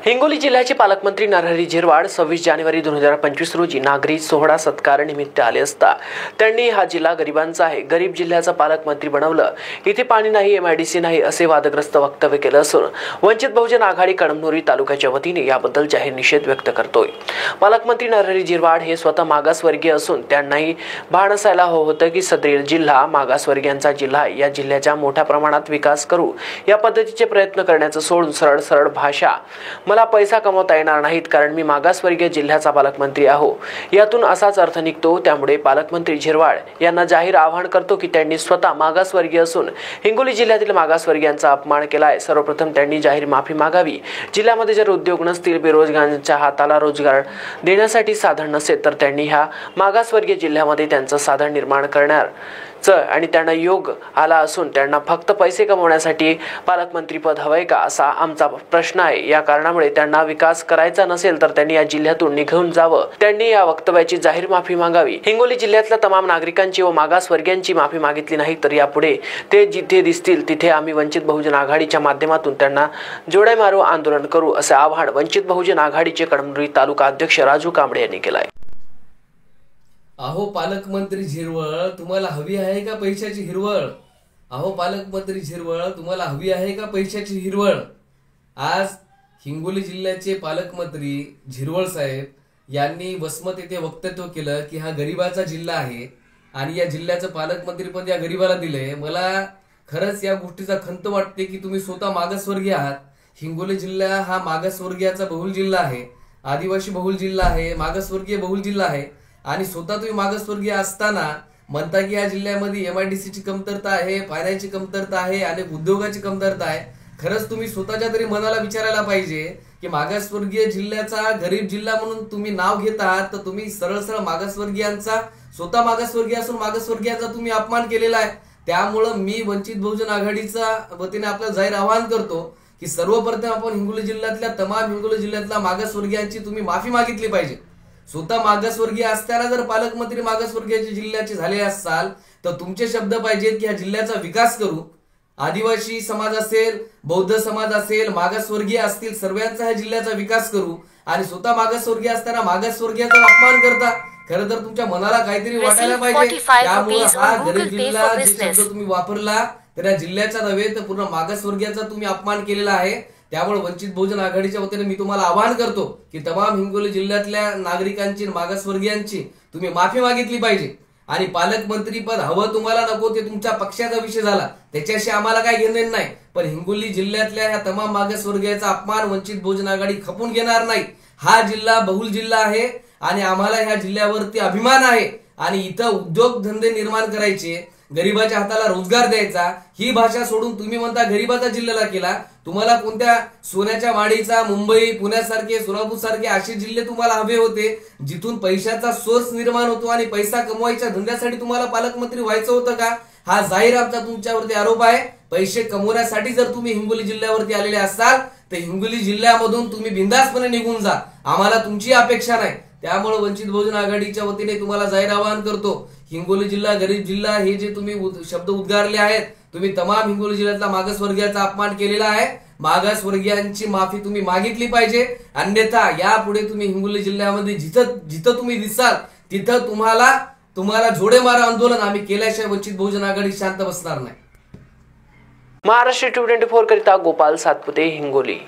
हिंगोली जिल्ह्याचे पालकमंत्री नरहरी झिरवाळ 26 जानेवारी 2025 रोजी नागरी सोहळा सत्कार निमित्त आले असता त्यांनी हा जिल्हा गरिबांचा आहे, गरीब जिल्ह्याचा पालकमंत्री बनवलं, इथे पाणी नाही, MIDC नाही असे वादग्रस्त वक्तव्य केलं असून वंचित बहुजन आघाडी कळमनुरी तालुक्याच्या वतीने याबद्दल जाहीर निषेध व्यक्त करतोय। पालकमंत्री नरहरी झिरवाळ हे स्वतः मागासवर्गीय असून त्यांनाही भान असायला होतं की सदरील जिल्हा मागासवर्गीयांचा जिल्हा, या जिल्ह्याचा मोठ्या प्रमाणात विकास करू या पद्धतीचे प्रयत्न करण्याचं सोडून सरळ भाषा मला पैसा कमवता येणार नाहीत कारण मी मागासवर्गीय जिल्ह्याचा पालकमंत्री आहो, यातून असाच अर्थ निघतो। त्यामुळे पालकमंत्री झिरवाळ यांना जाहीर आवाहन करतो की त्यांनी स्वतः मागासवर्गीय असून हिंगोली जिल्ह्यातील मागासवर्गीयांचा अपमान केलाय। सर्वप्रथम त्यांनी जाहीर माफी मागावी। जिल्ह्यामध्ये जर उद्योग नसतील, बेरोजगारांच्या हाताला रोजगार देण्यासाठी साधन नसेल तर त्यांनी ह्या मागासवर्गीय जिल्ह्यामध्ये त्यांचं साधन निर्माण करणार आणि त्यांना योग आला असून त्यांना फक्त पैसे कमवण्यासाठी पालकमंत्री पद हवंय का असा आमचा प्रश्न आहे। या कारणामुळे त्यांना विकास करायचा नसेल तर त्यांनी या जिल्ह्यातून निघून जावं। त्यांनी या वक्तव्याची जाहीर माफी मागावी। हिंगोली जिल्ह्यातल्या तमाम नागरिकांची व मागासवर्गीयांची माफी मागितली नाही तर यापुढे ते जिथे दिसतील तिथे आम्ही वंचित बहुजन आघाडीच्या माध्यमातून त्यांना जोड्या मारू आंदोलन करू असे आवाहन वंचित बहुजन आघाडीचे कळमनुरी तालुका अध्यक्ष राजू कांबळे यांनी केलं आहे। अहो पालकमंत्री झिरवाळ, तुम्हाला हवी आहे का पैशाची हिरवळ? अहो पालकमंत्री झिरवाळ, तुम्हाला हवी आहे का पैशाची हिरवळ? आज हिंगोली जिल्ह्याचे पालकमंत्री झिरवाळ साहेब यांनी वसमत येथे वक्तव्य केलं की हा गरिबाचा जिल्हा आहे आणि या जिल्ह्याचं पालकमंत्रीपद या गरिबाला दिलंय। मला खरंच या गोष्टीचा खंत वाटते की तुम्ही स्वतः मागासवर्गीय आहात। हिंगोली जिल्हा हा मागासवर्गीयाचा बहुल जिल्हा आहे, आदिवासी बहुल जिल्हा आहे, मागासवर्गीय बहुल जिल्हा आहे आणि स्वतः तुम्ही मागासवर्गीय असताना म्हणता की या जिल्ह्यामध्ये MIDC ची कमतरता आहे, पाण्याची कमतरता आहे, अनेक उद्योगाची कमतरता आहे। खरंच तुम्ही स्वतःच्या तरी मनाला विचारायला पाहिजे की मागासवर्गीय जिल्ह्याचा गरीब जिल्हा म्हणून तुम्ही नाव घेत आहात तर तुम्ही सरळ मागासवर्गीयांचा, स्वतः मागासवर्गीय असून मागासवर्गीयांचा तुम्ही अपमान केलेला आहे। त्यामुळं मी वंचित बहुजन आघाडीच्या वतीने आपल्याला जाहीर आवाहन करतो की सर्वप्रथम आपण हिंगोली जिल्ह्यातल्या मागासवर्गीयांची तुम्ही माफी मागितली पाहिजे। स्वतः मागासवर्गीय असताना जर पालकमंत्री मागासवर्गीयाच्या जिल्ह्याचे झाले असाल तर तुमचे शब्द पाहिजेत की ह्या जिल्ह्याचा विकास करू। आदिवासी समाज असेल, बौद्ध समाज असेल, मागासवर्गीय असतील, सर्वांचा ह्या जिल्ह्याचा विकास करू आणि स्वतः मागासवर्गीय असताना मागासवर्गीयाचा अपमान करता। खरं तर तुमच्या मनाला काहीतरी वाटायला पाहिजे। त्यामुळे हा गरीब जिल्हा जे शब्द तुम्ही वापरला तर या जिल्ह्याचा नव्हे तर पूर्ण मागासवर्गीयाचा तुम्ही अपमान केलेला आहे। त्यामुळे वंचित बहुजन आघाडीच्या वतीने मी तुम्हाला आवाहन करतो की तमाम हिंगोली जिल्ह्यातल्या नागरिकांची, मागासवर्गीयांची तुम्ही माफी मागितली पाहिजे आणि पालकमंत्री पद हवं तुम्हाला नको ते तुमच्या पक्षाचा विषय झाला, त्याच्याशी आम्हाला काय घेणं नाही। पण हिंगोली जिल्ह्यातल्या ह्या तमाम मागासवर्गीयाचा अपमान वंचित बहुजन आघाडी खपून घेणार नाही। हा जिल्हा बहुल जिल्हा आहे आणि आम्हाला ह्या जिल्ह्यावरती अभिमान आहे आणि इथं उद्योग धंदे निर्माण करायचे, गरीबाच्या हाताला रोजगार द्यायचा। ही भाषा सोडून तुम्ही म्हणता गरीबाचा जिल्ह्याला केला। तुम्हाला कोणत्या सोन्याच्या वाडीचा, मुंबई, पुण्यासारखे, सोलापूर सारखे असे जिल्हे तुम्हाला हवे होते जिथून पैशाचा सोर्स निर्माण होतो आणि पैसा कमवायच्या धंद्यासाठी तुम्हाला पालकमंत्री व्हायचं होतं का? हा जाहीर आमचा तुमच्यावरती आरोप आहे। पैसे कमवण्यासाठी जर तुम्ही हिंगोली जिल्ह्यावरती आलेले असाल तर हिंगोली जिल्ह्यामधून तुम्ही बिंदासपणे निघून जा, आम्हाला तुमची अपेक्षा नाही। त्यामुळे वंचित बहुजन आघाडीच्या वतीने तुम्हाला जाहीर आवाहन करतो, हिंगोली जिल्हा गरीब जिल्हा हे जे तुम्ही शब्द उद्गारले आहेत, तुम्ही तमाम हिंगोली जिल्ह्यातला मागासवर्गीयाचा अपमान केलेला आहे। मागासवर्गीयांची माफी तुम्ही मागितली पाहिजे, अन्यथा यापुढे तुम्ही हिंगोली जिल्ह्यामध्ये जिथं तुम्ही दिसाल तिथं तुम्हाला जोडे मारा आंदोलन आम्ही केल्याशिवाय वंचित बहुजन आघाडी शांत बसणार नाही। महाराष्ट्र 24 करिता गोपाल सातपुते, हिंगोली।